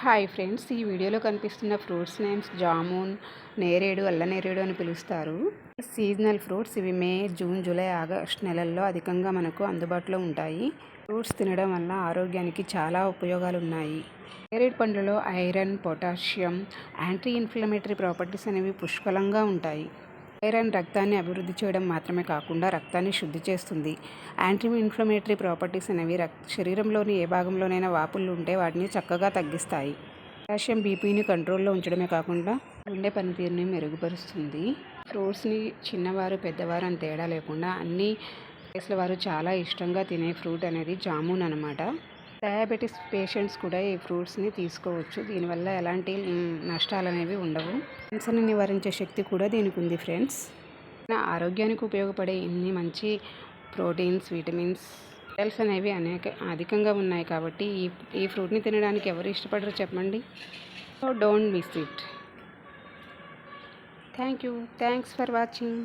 Hi friends, ఈ వీడియోలో కనిపిస్తున్న ఫ్రూట్స్ నేమ్స్ జామున్, నేరేడు, అల్ల నేరేడు అని పిలుస్తారు. సీజనల్ ఫ్రూట్స్ ఇవి మే, జూన్, జూలై, ఆగస్ట్ నెలల్లో అధికంగా మనకు అందుబాటులో ఉంటాయి. ఫ్రూట్స్ తినడం వల్ల ఆరోగ్యానికి చాలా ఉపయోగాలు ఉన్నాయి. నేరేడు పండ్లలో iron, potassium, anti inflammatory properties అనేవి పుష్కలంగా ఉంటాయి. ఐరన్ రక్తాన్ని అభివృద్ధి చేయడం మాత్రమే కాకుండా రక్తాన్ని శుద్ధి చేస్తుంది. యాంటీ ఇన్ఫ్లమేటరీ ప్రాపర్టీస్ అనేవి శరీరంలోని ఏ భాగంలోనైనా వాపులు ఉంటే వాటిని చక్కగా తగ్గిస్తాయి. పొటాషియం బీపీని కంట్రోల్లో ఉంచడమే కాకుండా గుండె పనితీరుని మెరుగుపరుస్తుంది. ఫ్రూట్స్ని చిన్నవారు పెద్దవారు అని తేడా లేకుండా అన్ని వయసుల వారు చాలా ఇష్టంగా తినే ఫ్రూట్ అనేది జామున్ అనమాట. డయాబెటీస్ పేషెంట్స్ కూడా ఈ ఫ్రూట్స్ని తీసుకోవచ్చు. దీనివల్ల ఎలాంటి నష్టాలు అనేవి ఉండవు. క్యాన్సర్ని నివారించే శక్తి కూడా దీనికి ఉంది ఫ్రెండ్స్. మన ఆరోగ్యానికి ఉపయోగపడే ఇన్ని మంచి ప్రోటీన్స్, విటమిన్స్, మినరల్స్ అనేవి అధికంగా ఉన్నాయి కాబట్టి ఈ ఫ్రూట్ని తినడానికి ఎవరు ఇష్టపడరు చెప్పండి. So don't miss it. Thanks for watching.